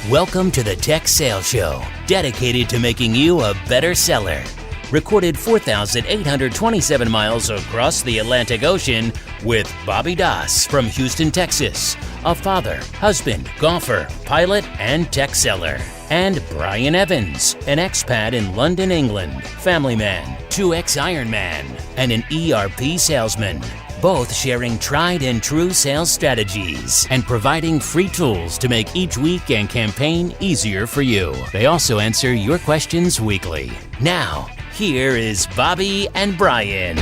Welcome to the Tech Sales Show, dedicated to making you a better seller. Recorded 4,827 miles across the Atlantic Ocean with Bobby Doss from Houston, Texas, a father, husband, golfer, pilot, and tech seller. And Brian Evans, an expat in London, England, family man, 2X Ironman, and an ERP salesman. Both sharing tried and true sales strategies and providing free tools to make each week and campaign easier for you. They also answer your questions weekly. Now, here is Bobby and Brian.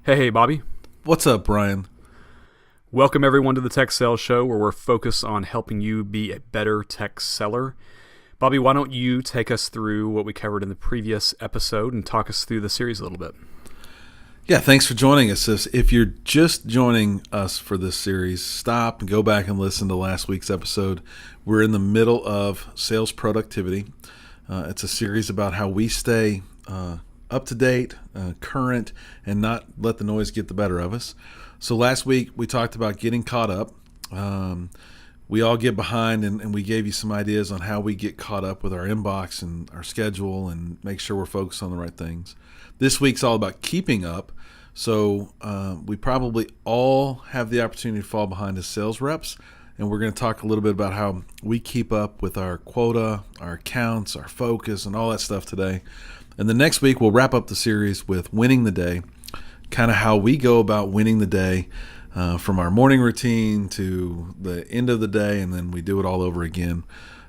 Hey, Bobby. What's up, Brian? Welcome, everyone, to the Tech Sales Show, where we're focused on helping you be a better tech seller. Bobby, why don't you take us through what we covered in the previous episode and talk us through the series a little bit? Yeah, thanks for joining us. If you're just joining us for this series, stop and go back and listen to last week's episode. We're in the middle of sales productivity. It's a series about how we stay up to date, current, and not let the noise get the better of us. So last week we talked about getting caught up. We all get behind, and we gave you some ideas on how we get caught up with our inbox and our schedule and make sure we're focused on the right things. This week's all about keeping up. So we probably all have the opportunity to fall behind as sales reps, and we're going to talk a little bit about how we keep up with our quota, our accounts, our focus, and all that stuff today. And the next week we'll wrap up the series with winning the day, kind of how we go about winning the day from our morning routine to the end of the day, and then we do it all over again.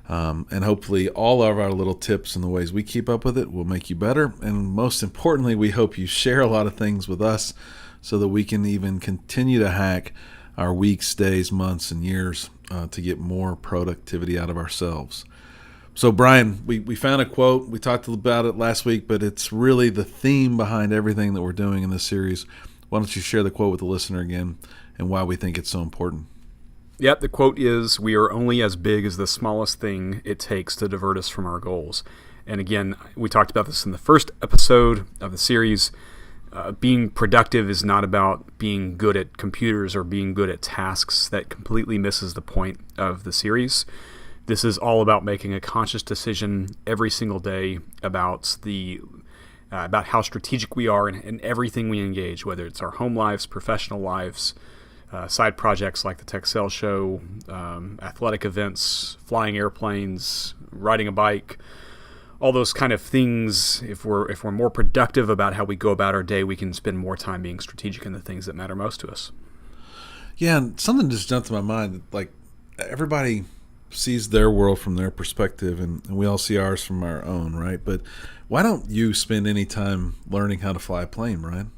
And hopefully all of our little tips and the ways we keep up with it will make you better. And most importantly, we hope you share a lot of things with us so that we can even continue to hack our weeks, days, months, and years to get more productivity out of ourselves. So Brian, we found a quote. We talked about it last week, but it's really the theme behind everything that we're doing in this series. Why don't you share the quote with the listener again and why we think it's so important? Yep, the quote is, "We are only as big as the smallest thing it takes to divert us from our goals." And again, we talked about this in the first episode of the series. Being productive is not about being good at computers or being good at tasks. That completely misses the point of the series. This is all about making a conscious decision every single day about about how strategic we are in everything we engage, whether it's our home lives, professional lives, side projects like the Tech Sales Show, athletic events, flying airplanes, riding a bike, all those kind of things. If we're more productive about how we go about our day, we can spend more time being strategic in the things that matter most to us. Yeah, and something just jumped to my mind. Like, everybody sees their world from their perspective, and we all see ours from our own, right? But why don't you spend any time learning how to fly a plane, Ryan?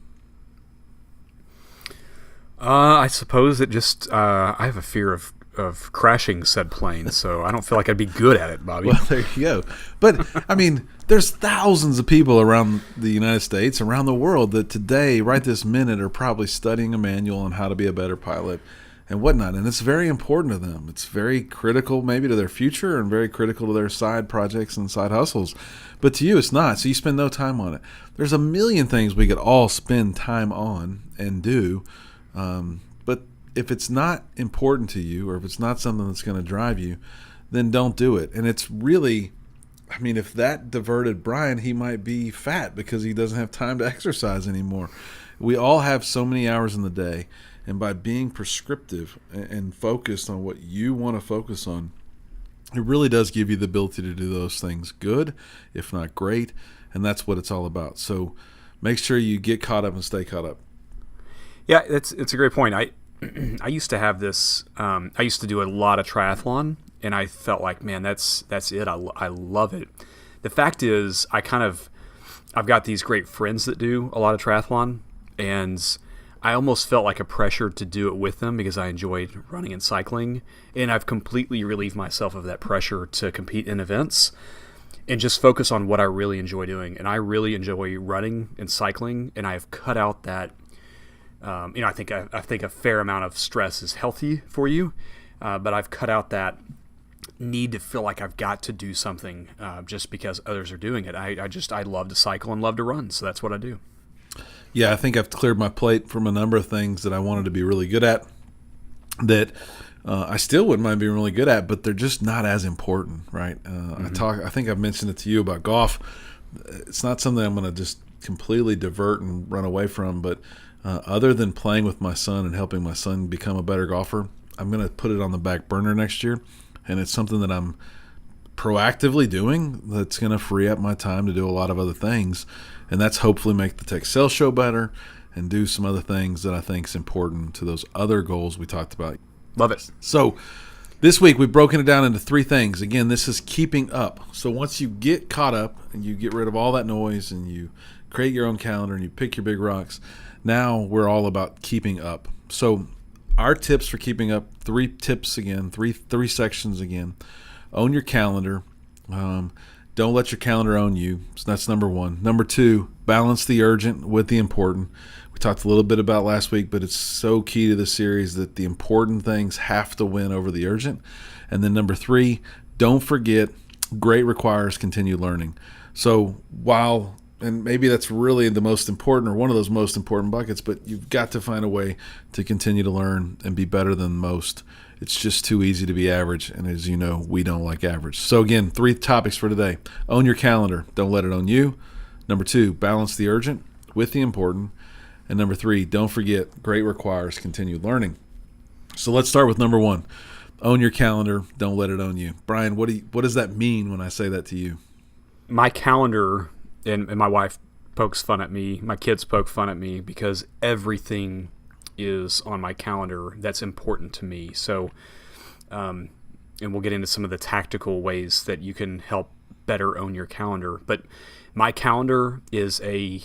I suppose it just I have a fear of crashing said plane, so I don't feel like I'd be good at it, Bobby. Well, there you go. But, I mean, there's thousands of people around the United States, around the world, that today, right this minute, are probably studying a manual on how to be a better pilot and whatnot. And it's very important to them. It's very critical maybe to their future and very critical to their side projects and side hustles. But to you, it's not, so you spend no time on it. There's a million things we could all spend time on and do. But if it's not important to you, or if it's not something that's going to drive you, then don't do it. And it's really, I mean, if that diverted Brian, he might be fat because he doesn't have time to exercise anymore. We all have so many hours in the day, and by being prescriptive and focused on what you want to focus on, it really does give you the ability to do those things good, if not great, and that's what it's all about. So make sure you get caught up and stay caught up. Yeah, it's a great point. I used to have this. I used to do a lot of triathlon, and I felt like, man, that's it. I love it. The fact is, I've got these great friends that do a lot of triathlon, and I almost felt like a pressure to do it with them because I enjoyed running and cycling, and I've completely relieved myself of that pressure to compete in events and just focus on what I really enjoy doing. And I really enjoy running and cycling, and I've cut out that. I think a fair amount of stress is healthy for you, but I've cut out that need to feel like I've got to do something just because others are doing it. I love to cycle and love to run, so that's what I do. Yeah, I think I've cleared my plate from a number of things that I wanted to be really good at. that I still wouldn't mind being really good at, but they're just not as important, right? I think I've mentioned it to you about golf. It's not something I'm going to just completely divert and run away from, but other than playing with my son and helping my son become a better golfer, I'm going to put it on the back burner next year, and it's something that I'm proactively doing that's going to free up my time to do a lot of other things, and that's hopefully make the Tech Sales Show better and do some other things that I think is important to those other goals we talked about. Love it. So this week we've broken it down into 3 things. Again, this is keeping up. So once you get caught up and you get rid of all that noise and you create your own calendar and you pick your big rocks, now we're all about keeping up. So our tips for keeping up, 3 tips again, three sections again. Own your calendar. Don't let your calendar own you. So that's number 1. Number 2, balance the urgent with the important. We talked a little bit about last week, but it's so key to this series that the important things have to win over the urgent. And then number 3, don't forget, great requires continued learning. So while, and maybe that's really the most important or one of those most important buckets, but you've got to find a way to continue to learn and be better than most. It's just too easy to be average, and as you know, we don't like average. So again, 3 topics for today. Own your calendar. Don't let it own you. Number 2, balance the urgent with the important. And number 3, don't forget, great requires continued learning. So let's start with number 1. Own your calendar. Don't let it own you. Brian, what does that mean when I say that to you? My calendar, and my wife pokes fun at me, my kids poke fun at me because everything is on my calendar that's important to me. So, and we'll get into some of the tactical ways that you can help better own your calendar. But my calendar is a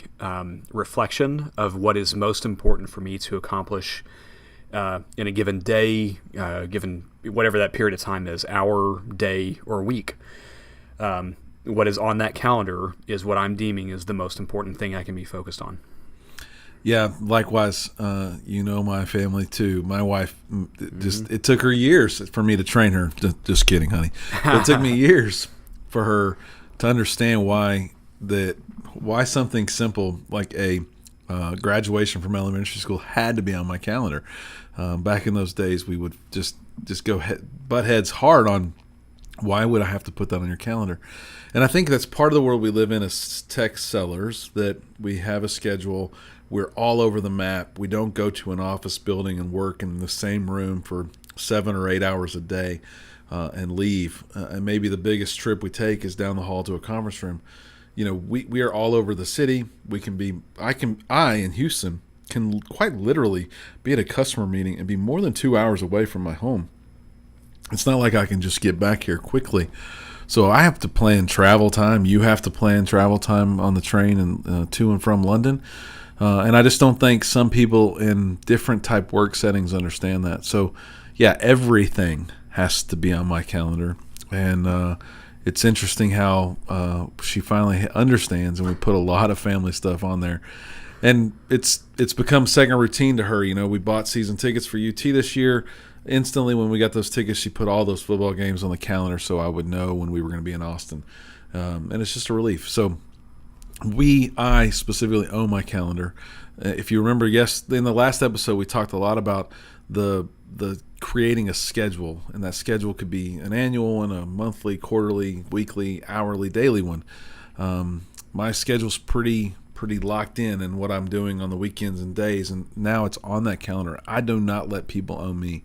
reflection of what is most important for me to accomplish in a given day, given whatever that period of time is, hour, day, or week. What is on that calendar is what I'm deeming is the most important thing I can be focused on. Yeah, likewise, my family too. My wife, it took her years for me to train her. Just kidding, honey. But it took me years for her to understand why something simple like a graduation from elementary school had to be on my calendar. Back in those days, we would just go butt heads hard on why would I have to put that on your calendar. And I think that's part of the world we live in as tech sellers, that we have a schedule. We're all over the map. We don't go to an office building and work in the same room for 7 or 8 hours a day and leave. And maybe the biggest trip we take is down the hall to a conference room. We are all over the city. I in Houston can quite literally be at a customer meeting and be more than 2 hours away from my home. It's not like I can just get back here quickly. So I have to plan travel time. You have to plan travel time on the train and to and from London. And I just don't think some people in different type work settings understand that. So, yeah, everything has to be on my calendar. And it's interesting how she finally understands, and we put a lot of family stuff on there. And it's become second routine to her. We bought season tickets for UT this year. Instantly, when we got those tickets, she put all those football games on the calendar so I would know when we were going to be in Austin. And it's just a relief. So I specifically own my calendar. If you remember, in the last episode, we talked a lot about the creating a schedule, and that schedule could be an annual one, a monthly, quarterly, weekly, hourly, daily one. My schedule's pretty locked in what I'm doing on the weekends and days, and now it's on that calendar. I do not let people own me.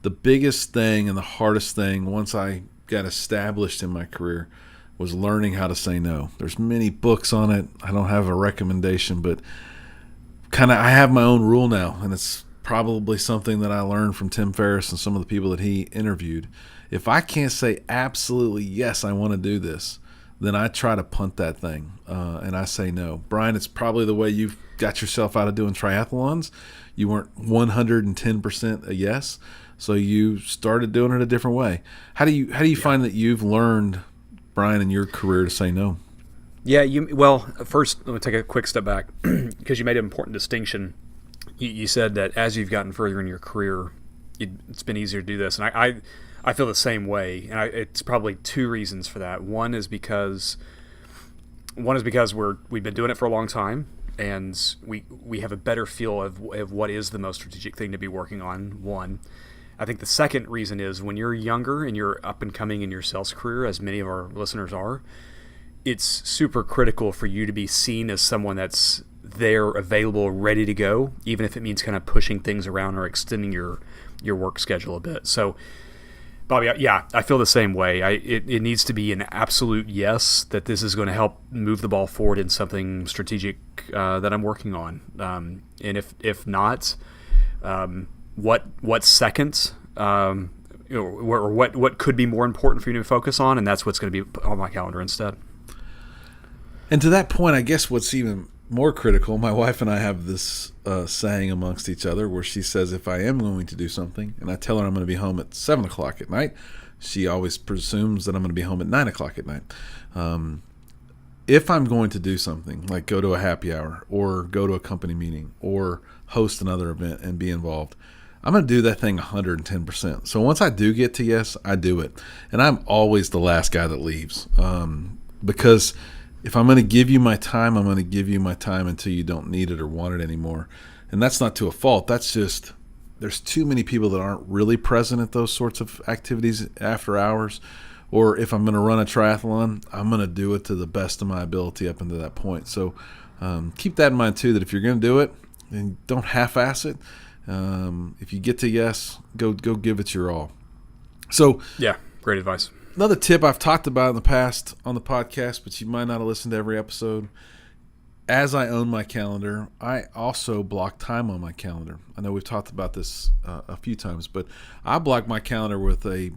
The biggest thing and the hardest thing once I got established in my career was learning how to say no. There's many books on it. I don't have a recommendation, but I have my own rule now, and it's probably something that I learned from Tim Ferriss and some of the people that he interviewed. If I can't say absolutely yes, I want to do this, then I try to punt that thing, and I say no. Brian, it's probably the way you've got yourself out of doing triathlons. You weren't 110% a yes, so you started doing it a different way. How do you find that you've learned, Brian, in your career to say no? Yeah, first let me take a quick step back because you made an important distinction. You said that as you've gotten further in your career, it's been easier to do this, and I feel the same way, and it's probably 2 reasons for that. One is because we've been doing it for a long time, and we have a better feel of what is the most strategic thing to be working on. One, I think the second reason is when you're younger and you're up and coming in your sales career, as many of our listeners are, it's super critical for you to be seen as someone that's there, available, ready to go, even if it means kind of pushing things around or extending your work schedule a bit. So, Bobby, yeah, I feel the same way. It needs to be an absolute yes that this is going to help move the ball forward in something strategic that I'm working on. And if not, what second, or what could be more important for you to focus on, and that's what's going to be on my calendar instead. And to that point, I guess what's even more critical, my wife and I have this saying amongst each other where she says if I am going to do something and I tell her I'm going to be home at 7 o'clock at night, she always presumes that I'm going to be home at 9 o'clock at night. If I'm going to do something like go to a happy hour or go to a company meeting or host another event and be involved, I'm going to do that thing 110%. So once I do get to yes, I do it. And I'm always the last guy that leaves because if I'm going to give you my time, I'm going to give you my time until you don't need it or want it anymore. And that's not to a fault. That's just there's too many people that aren't really present at those sorts of activities after hours. Or if I'm going to run a triathlon, I'm going to do it to the best of my ability up until that point. So keep that in mind too, that if you're going to do it, and don't half-ass it. If you get to yes, go give it your all. So yeah, great advice. Another tip I've talked about in the past on the podcast, but you might not have listened to every episode. As I own my calendar, I also block time on my calendar. I know we've talked about this a few times, but I block my calendar with a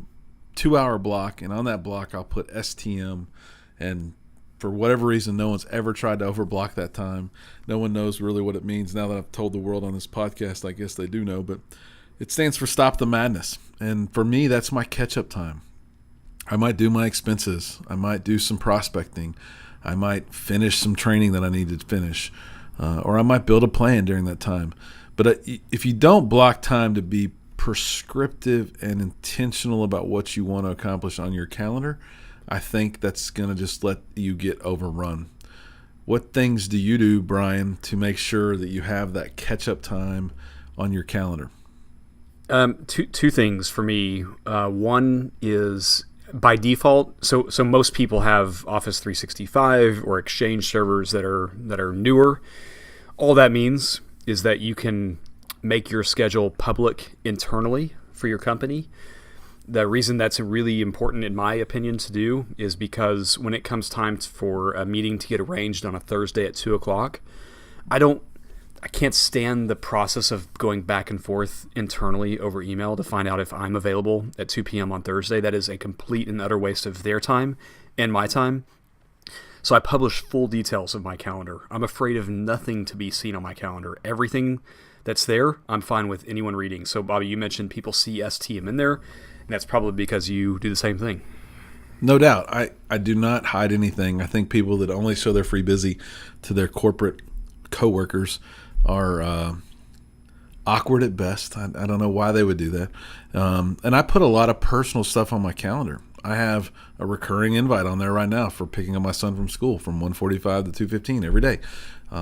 2-hour block, and on that block I'll put STM, and for whatever reason, no one's ever tried to overblock that time. No one knows really what it means. Now that I've told the world on this podcast, I guess they do know, but it stands for Stop the Madness. And for me, that's my catch-up time. I might do my expenses. I might do some prospecting. I might finish some training that I need to finish. Or I might build a plan during that time. But if you don't block time to be prescriptive and intentional about what you want to accomplish on your calendar, I think that's going to just let you get overrun. What things do you do, Brian, to make sure that you have that catch-up time on your calendar? Two things for me. One is by default, so most people have Office 365 or Exchange servers that are newer. All that means is that you can make your schedule public internally for your company. The reason that's really important, in my opinion, to do is because when it comes time for a meeting to get arranged on a Thursday at 2 o'clock, I can't stand the process of going back and forth internally over email to find out if I'm available at 2 p.m. on Thursday. That is a complete and utter waste of their time and my time. So I publish full details of my calendar. I'm afraid of nothing to be seen on my calendar. Everything that's there, I'm fine with anyone reading. So Bobby, you mentioned people see STM in there, and that's probably because you do the same thing. No doubt. I do not hide anything. I think people that only show their free busy to their corporate coworkers are awkward at best. I don't know why they would do that. And I put a lot of personal stuff on my calendar. I have a recurring invite on there right now for picking up my son from school from 1:45 to 2:15 every day.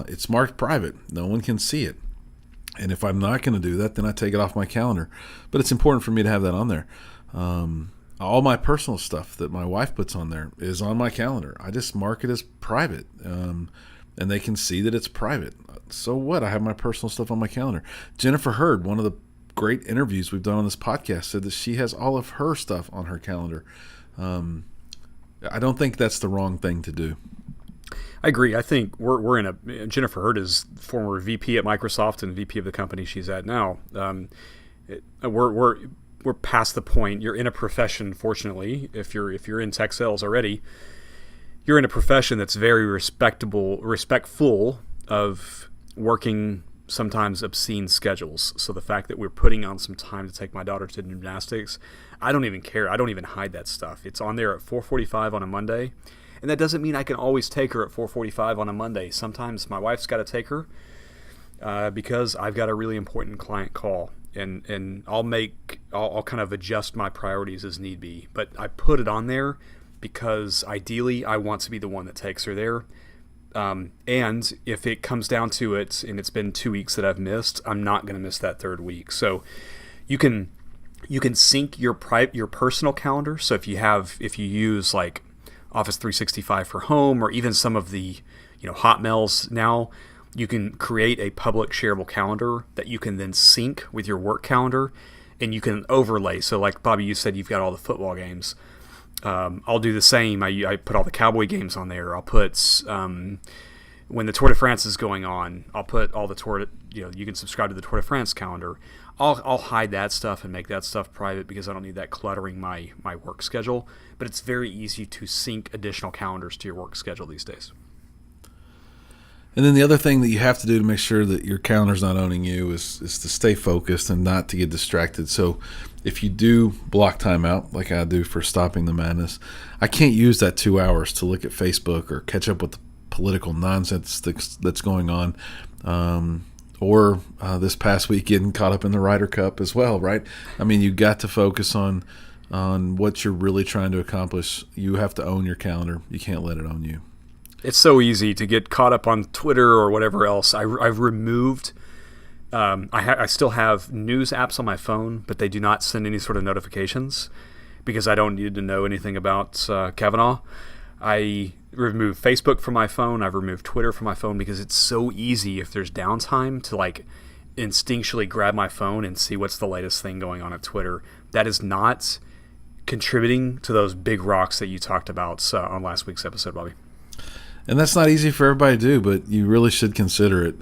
It's marked private. No one can see it. And if I'm not going to do that, then I take it off my calendar. But it's important for me to have that on there. All my personal stuff that my wife puts on there is on my calendar. I just mark it as private. And they can see that it's private. So what? I have my personal stuff on my calendar. Jennifer Hurd, one of the great interviews we've done on this podcast, said that she has all of her stuff on her calendar. I don't think that's the wrong thing to do. I agree. I think we're in a Jennifer Hurd is former VP at Microsoft and VP of the company she's at now. We're past the point. You're in a profession, fortunately, if you're in tech sales already, you're in a profession that's very respectful of working sometimes obscene schedules. So the fact that we're putting on some time to take my daughter to gymnastics, I don't even care. I don't even hide that stuff. It's on there at 4:45 on a Monday. And that doesn't mean I can always take her at 4:45 on a Monday. Sometimes my wife's got to take her because I've got a really important client call. And I'll kind of adjust my priorities as need be. But I put it on there because ideally I want to be the one that takes her there. And if it comes down to it and it's been 2 weeks that I've missed, I'm not going to miss that third week. So you can You can sync your personal calendar. So if you use like Office 365 for home, or even some of the Hotmails now, you can create a public shareable calendar that you can then sync with your work calendar, and you can overlay. So like Bobby, you said you've got all the football games. I'll do the same. I put all the Cowboy games on there. I'll put when the Tour de France is going on, I'll put all the Tour. You can subscribe to the Tour de France calendar. I'll hide that stuff and make that stuff private because I don't need that cluttering my work schedule. But it's very easy to sync additional calendars to your work schedule these days. And then the other thing that you have to do to make sure that your calendar's not owning you is to stay focused and not to get distracted. So if you do block time out, like I do for Stopping the Madness, I can't use that 2 hours to look at Facebook or catch up with the political nonsense that's going on. Or this past week getting caught up in the Ryder Cup as well, right? I mean, you got to focus on what you're really trying to accomplish. You have to own your calendar. You can't let it own you. It's so easy to get caught up on Twitter or whatever else. I've removed. I still have news apps on my phone, but they do not send any sort of notifications because I don't need to know anything about Kavanaugh. I removed Facebook from my phone. I've removed Twitter from my phone because it's so easy if there's downtime to like instinctually grab my phone and see what's the latest thing going on at Twitter. That is not contributing to those big rocks that you talked about on last week's episode, Bobby. And that's not easy for everybody to do, but you really should consider it.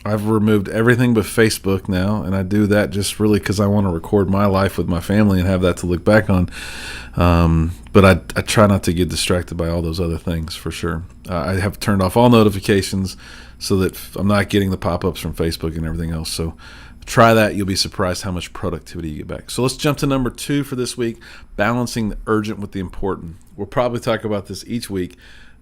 I've removed everything but Facebook now, and I do that just really because I want to record my life with my family and have that to look back on. But I try not to get distracted by all those other things for sure. I have turned off all notifications so that I'm not getting the pop-ups from Facebook and everything else. So try that. You'll be surprised how much productivity you get back. So let's jump to number 2 for this week, balancing the urgent with the important. We'll probably talk about this each week,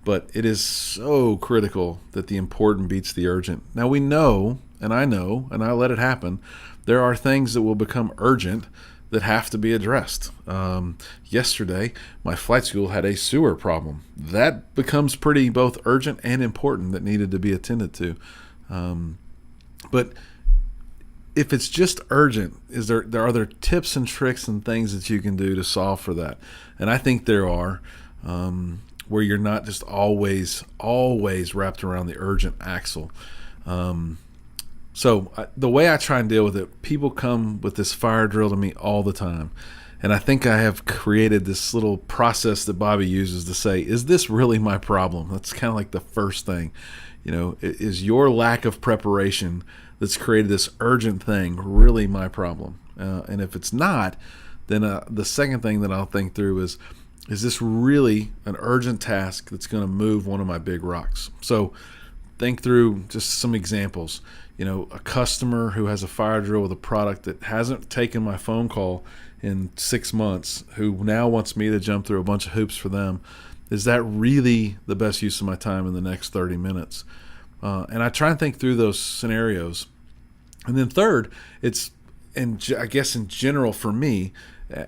but it is so critical that the important beats the urgent. Now we know, and I let it happen, there are things that will become urgent that have to be addressed. Yesterday, my flight school had a sewer problem. That becomes pretty both urgent and important that needed to be attended to. But if it's just urgent, are there tips and tricks and things that you can do to solve for that? And I think there are. Where you're not just always wrapped around the urgent axle. So the way I try and deal with it, people come with this fire drill to me all the time. And I think I have created this little process that Bobby uses to say, is this really my problem? That's kind of like the first thing. Is your lack of preparation that's created this urgent thing really my problem? And if it's not, then the second thing that I'll think through is this really an urgent task that's going to move one of my big rocks? So think through just some examples. A customer who has a fire drill with a product that hasn't taken my phone call in 6 months, who now wants me to jump through a bunch of hoops for them. Is that really the best use of my time in the next 30 minutes? And I try and think through those scenarios. And then third, I guess in general for me,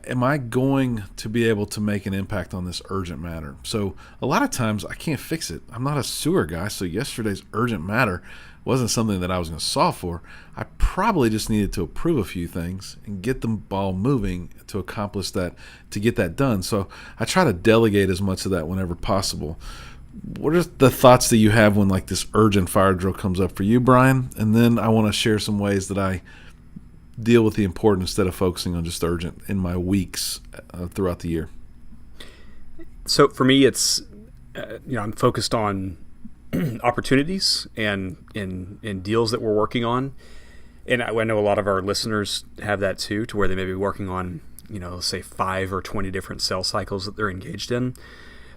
am I going to be able to make an impact on this urgent matter? So a lot of times I can't fix it. I'm not a sewer guy, so yesterday's urgent matter wasn't something that I was going to solve for. I probably just needed to approve a few things and get the ball moving to accomplish that, to get that done. So I try to delegate as much of that whenever possible. What are the thoughts that you have when like this urgent fire drill comes up for you, Brian? And then I want to share some ways that I deal with the important instead of focusing on just urgent in my weeks throughout the year. So for me, it's I'm focused on opportunities and deals that we're working on, and I know a lot of our listeners have that too, to where they may be working on say 5 or 20 different sales cycles that they're engaged in.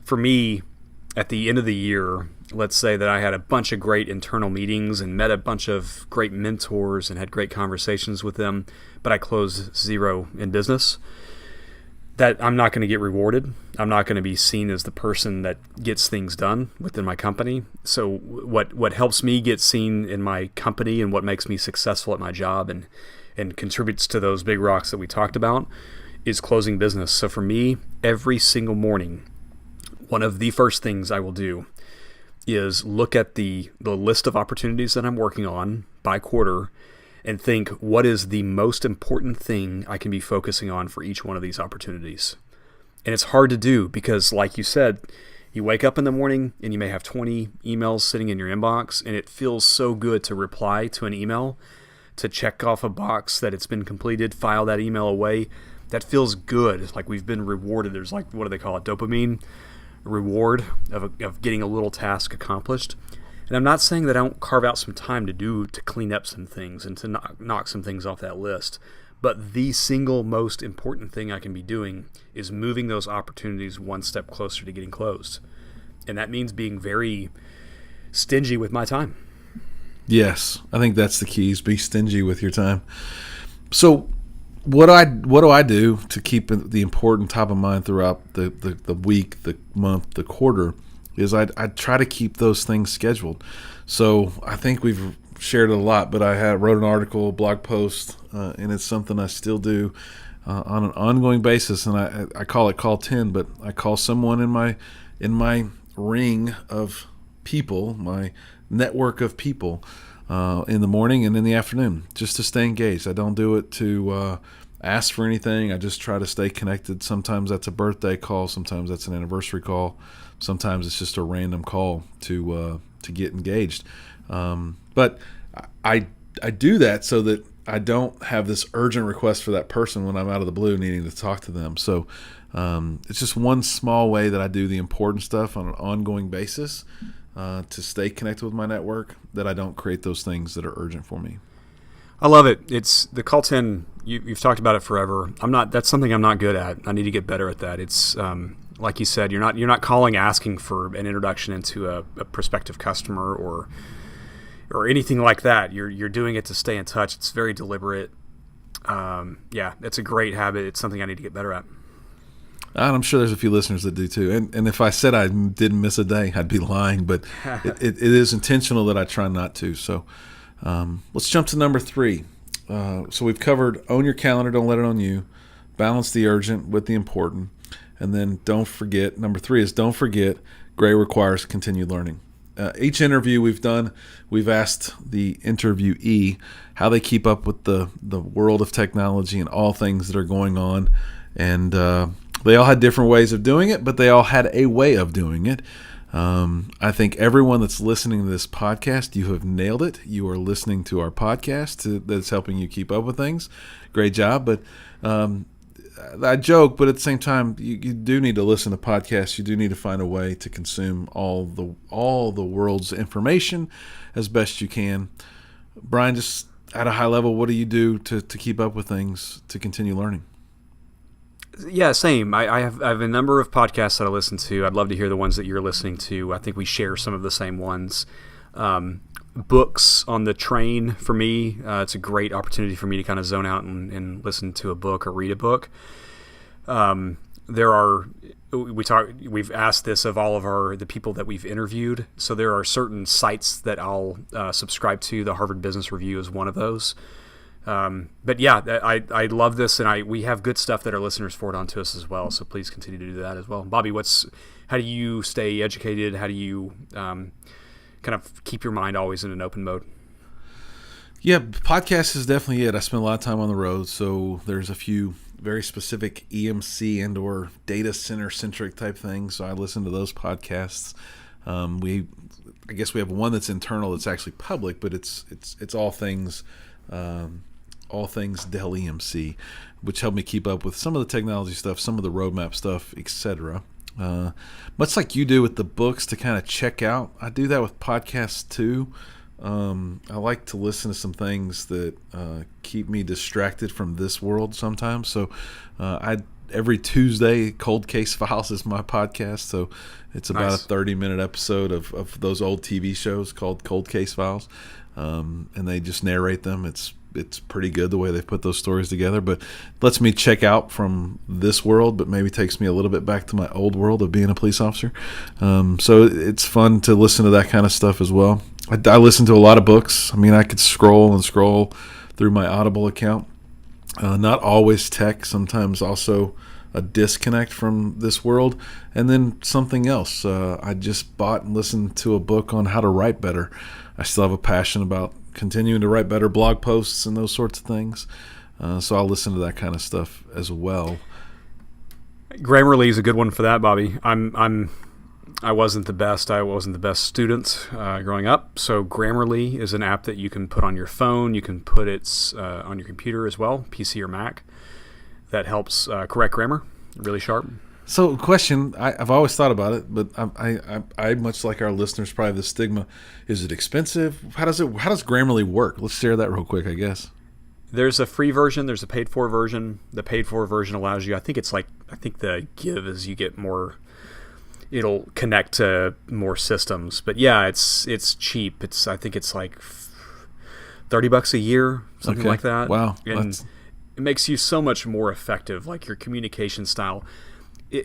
For me, at the end of the year, let's say that I had a bunch of great internal meetings and met a bunch of great mentors and had great conversations with them, but I closed 0 in business. That I'm not going to get rewarded. I'm not going to be seen as the person that gets things done within my company. So what helps me get seen in my company and what makes me successful at my job and contributes to those big rocks that we talked about is closing business. So for me, every single morning, one of the first things I will do is look at the list of opportunities that I'm working on by quarter and think, what is the most important thing I can be focusing on for each one of these opportunities? And it's hard to do because, like you said, you wake up in the morning and you may have 20 emails sitting in your inbox, and it feels so good to reply to an email, to check off a box that it's been completed, file that email away. That feels good. It's like we've been rewarded. There's like, what do they call it? Dopamine reward of getting a little task accomplished. And I'm not saying that I don't carve out some time to clean up some things and to knock some things off that list. But the single most important thing I can be doing is moving those opportunities one step closer to getting closed. And that means being very stingy with my time. Yes, I think that's the key, is be stingy with your time. So what do I do to keep the important top of mind throughout the week, the month, the quarter, is I try to keep those things scheduled. So I think we've shared it a lot, but I wrote an article, a blog post, and it's something I still do on an ongoing basis, and I call it Call 10, but I call someone in my ring of people, my network of people, in the morning and in the afternoon, just to stay engaged. I don't do it to ask for anything. I just try to stay connected. Sometimes that's a birthday call, sometimes that's an anniversary call, sometimes it's just a random call to get engaged. But I do that so that I don't have this urgent request for that person when I'm out of the blue needing to talk to them. So it's just one small way that I do the important stuff on an ongoing basis to stay connected with my network, that I don't create those things that are urgent for me. I love it. It's the Call 10. You've talked about it forever. That's something I'm not good at. I need to get better at that. It's like you said, you're not calling asking for an introduction into a prospective customer or anything like that. You're doing it to stay in touch. It's very deliberate. It's a great habit. It's something I need to get better at. And I'm sure there's a few listeners that do too. And if I said I didn't miss a day, I'd be lying. But it is intentional that I try not to. So let's jump to number 3. So we've covered own your calendar, don't let it own you. Balance the urgent with the important. And then don't forget, number 3 is don't forget, Gray requires continued learning. Each interview we've done, we've asked the interviewee how they keep up with the world of technology and all things that are going on. And they all had different ways of doing it, but they all had a way of doing it. I think everyone that's listening to this podcast, you have nailed it. You are listening to our podcast that's helping you keep up with things. Great job. But I joke, but at the same time, you do need to listen to podcasts. You do need to find a way to consume all the world's information as best you can. Brian, just at a high level, what do you do to keep up with things, to continue learning? Yeah, same. I have a number of podcasts that I listen to. I'd love to hear the ones that you're listening to. I think we share some of the same ones. Books on the train for me, it's a great opportunity for me to kind of zone out and listen to a book or read a book. We've asked this of all of the people that we've interviewed. So there are certain sites that I'll subscribe to. The Harvard Business Review is one of those. But yeah, I love this, and we have good stuff that our listeners forward on to us as well. So please continue to do that as well. Bobby, how do you stay educated? How do you kind of keep your mind always in an open mode? Yeah, podcast is definitely it. I spend a lot of time on the road, so there's a few very specific EMC and or data center centric type things. So I listen to those podcasts. I guess we have one that's internal that's actually public, but it's all things Dell EMC, which helped me keep up with some of the technology stuff, some of the roadmap stuff, etc. Much like you do with the books to kind of check out, I do that with podcasts too. I like to listen to some things that keep me distracted from this world sometimes. So every Tuesday, Cold Case Files is my podcast. So it's about Nice. a 30-minute episode of those old TV shows called Cold Case Files. And they just narrate them. It's pretty good the way they put those stories together, but lets me check out from this world, but maybe takes me a little bit back to my old world of being a police officer. So it's fun to listen to that kind of stuff as well. I listen to a lot of books. I mean, I could scroll through my Audible account. Not always tech, sometimes also a disconnect from this world. And then something else. I just bought and listened to a book on how to write better. I still have a passion about continuing to write better blog posts and those sorts of things. So I'll listen to that kind of stuff as well. Grammarly is a good one for that, Bobby. I wasn't the best. I wasn't the best student growing up. So Grammarly is an app that you can put on your phone. You can put it on your computer as well, PC or Mac. That helps correct grammar. Really sharp. So, question: I've always thought about it, but I much like our listeners, probably have the stigma. Is it expensive? How does Grammarly work? Let's share that real quick, I guess. There's a free version. There's a paid for version. The paid for version allows you. I think the give is you get more. It'll connect to more systems, but yeah, it's cheap. I think it's like $30 a year, something like that. Wow, and it makes you so much more effective. Like your communication style.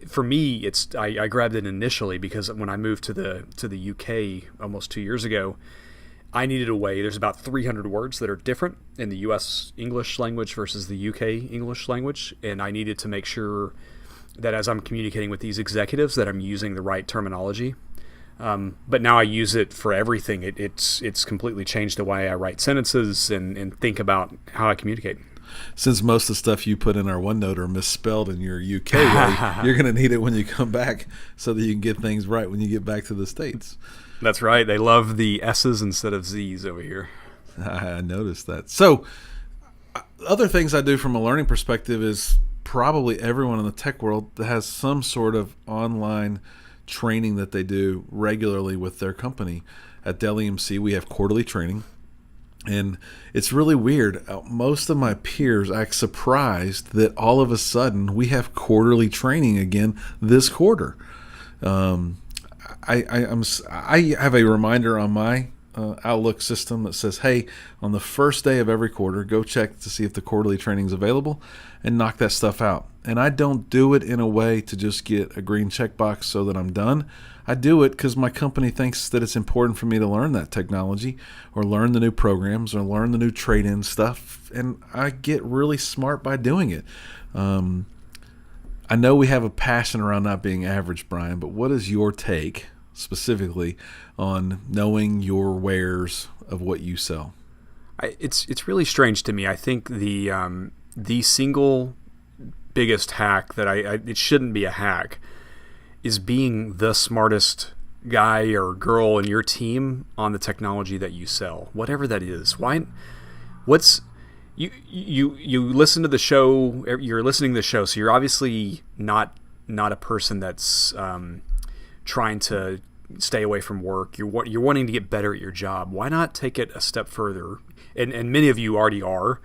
For me, I grabbed it initially because when I moved to the UK almost 2 years ago, I needed a way. There's about 300 words that are different in the US English language versus the UK English language, and I needed to make sure that as I'm communicating with these executives that I'm using the right terminology. But now I use it for everything. It's completely changed the way I write sentences and think about how I communicate. Since most of the stuff you put in our OneNote are misspelled in your UK way, you're going to need it when you come back so that you can get things right when you get back to the States. That's right. They love the S's instead of Z's over here. I noticed that. So other things I do from a learning perspective is probably everyone in the tech world that has some sort of online training that they do regularly with their company. At Dell EMC, we have quarterly training. And it's really weird. Most of my peers act surprised that all of a sudden we have quarterly training again this quarter. I have a reminder on my Outlook system that says, hey, on the first day of every quarter, go check to see if the quarterly training is available and knock that stuff out. And I don't do it in a way to just get a green checkbox so that I'm done. I do it because my company thinks that it's important for me to learn that technology or learn the new programs or learn the new trade-in stuff. And I get really smart by doing it. I know we have a passion around not being average, Brian, but what is your take specifically on knowing your wares of what you sell? It's really strange to me. I think the single biggest hack that it shouldn't be a hack is being the smartest guy or girl in your team on the technology that you sell, whatever that is. You listen to the show, you're listening to the show, so you're obviously not a person that's trying to stay away from work. You're wanting to get better at your job. Why not take it a step further? And many of you already are,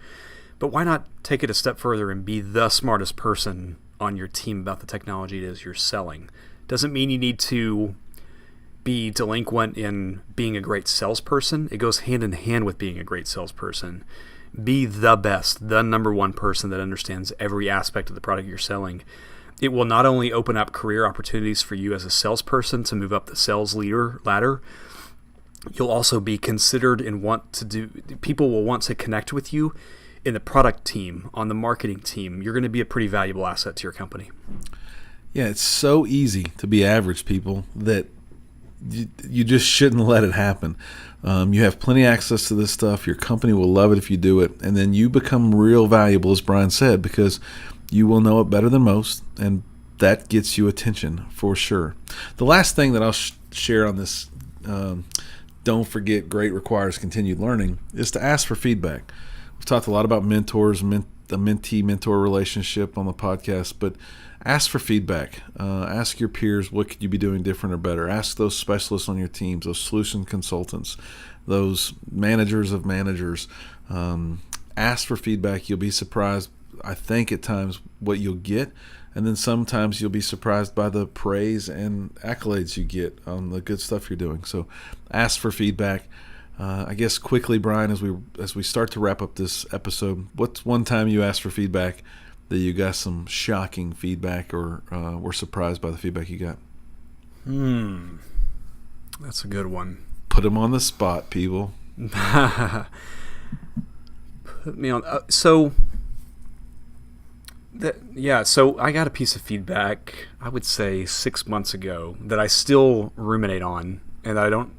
but why not take it a step further and be the smartest person on your team about the technology it is you're selling? Doesn't mean you need to be delinquent in being a great salesperson. It goes hand in hand with being a great salesperson. Be the best, the number one person that understands every aspect of the product you're selling. It will not only open up career opportunities for you as a salesperson to move up the sales leader ladder, you'll also be considered and people will want to connect with you in the product team, on the marketing team. You're going to be a pretty valuable asset to your company. Yeah, it's so easy to be average, people, that you just shouldn't let it happen. You have plenty of access to this stuff. Your company will love it if you do it. And then you become real valuable, as Brian said, because you will know it better than most, and that gets you attention for sure. The last thing that I'll share on this, don't forget, great requires continued learning, is to ask for feedback. We've talked a lot about mentors, the mentee-mentor relationship on the podcast, but ask for feedback. Ask your peers, what could you be doing different or better? Ask those specialists on your teams, those solution consultants, those managers of managers. Ask for feedback. You'll be surprised, I think, at times what you'll get, and then sometimes you'll be surprised by the praise and accolades you get on the good stuff you're doing. So ask for feedback. I guess quickly, Brian, as we start to wrap up this episode, what's one time you asked for feedback that you got some shocking feedback or were surprised by the feedback you got? That's a good one. Put them on the spot, people. Put me on. So I got a piece of feedback, I would say 6 months ago, that I still ruminate on, and I don't.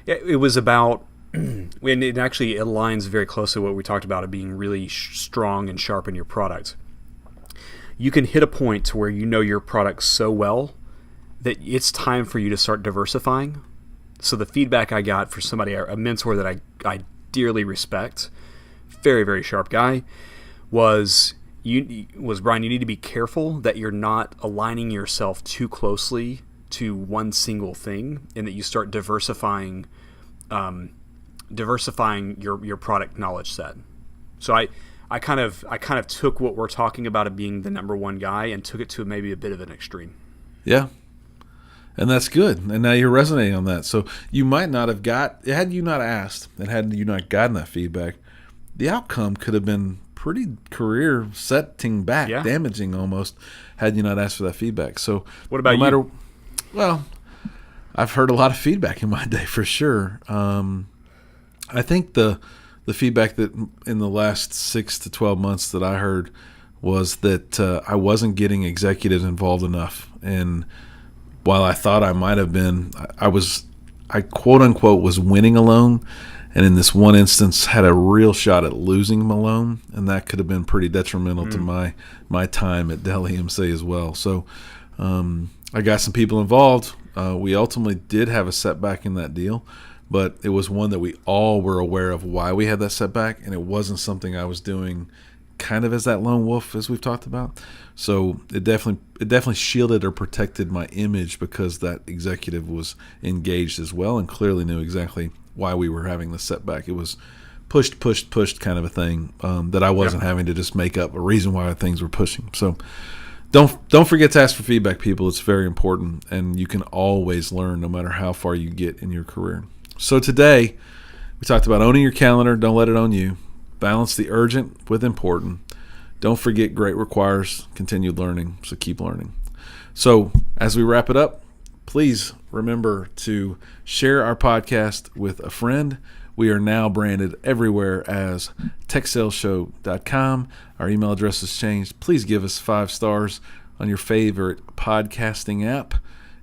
It was about and it actually aligns very closely with what we talked about of being really strong and sharp in your product. You can hit a point to where you know your product so well that it's time for you to start diversifying. So the feedback I got for somebody, a mentor that I dearly respect, very, very sharp guy, was Brian, you need to be careful that you're not aligning yourself too closely to one single thing, and that you start diversifying your product knowledge set. So I kind of took what we're talking about of being the number one guy and took it to maybe a bit of an extreme. Yeah. And that's good. And now you're resonating on that. So you might not have had you not asked and had you not gotten that feedback, the outcome could have been pretty career setting back, damaging almost, had you not asked for that feedback. So what about you? Well, I've heard a lot of feedback in my day for sure. I think the feedback that in the last 6 to 12 months that I heard was that I wasn't getting executives involved enough. And while I thought I might have been, I quote unquote was winning alone. And in this one instance, had a real shot at losing them alone, and that could have been pretty detrimental to my time at Dell EMC as well. So I got some people involved. We ultimately did have a setback in that deal, but it was one that we all were aware of why we had that setback, and it wasn't something I was doing kind of as that lone wolf as we've talked about. So it definitely shielded or protected my image because that executive was engaged as well and clearly knew exactly why we were having the setback. It was pushed kind of a thing that I wasn't having to just make up a reason why things were pushing. So don't forget to ask for feedback, people. It's very important, and you can always learn no matter how far you get in your career. So today we talked about owning your calendar. Don't let it own you. Balance the urgent with important. Don't forget great requires continued learning, so keep learning. So as we wrap it up, please remember to share our podcast with a friend. We are now branded everywhere as techsaleshow.com. Our email address has changed. Please give us 5 stars on your favorite podcasting app.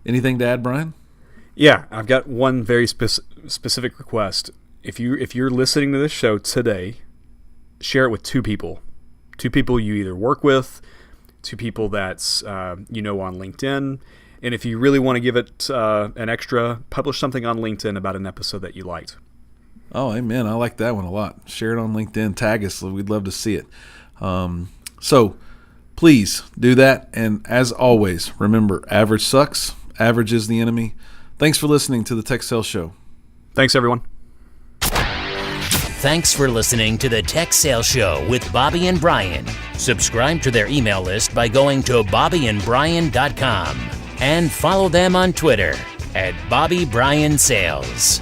Anything to add, Brian? Yeah, I've got one very specific request. If you're listening to this show today, share it with 2 people. 2 people you either work with, 2 people that's on LinkedIn. And if you really want to give it an extra, publish something on LinkedIn about an episode that you liked. Oh, amen. I like that one a lot. Share it on LinkedIn. Tag us. We'd love to see it. So please do that. And as always, remember, average sucks. Average is the enemy. Thanks for listening to the Tech Sales Show. Thanks, everyone. Thanks for listening to the Tech Sales Show with Bobby and Brian. Subscribe to their email list by going to bobbyandbrian.com and follow them on Twitter at Bobby Brian Sales.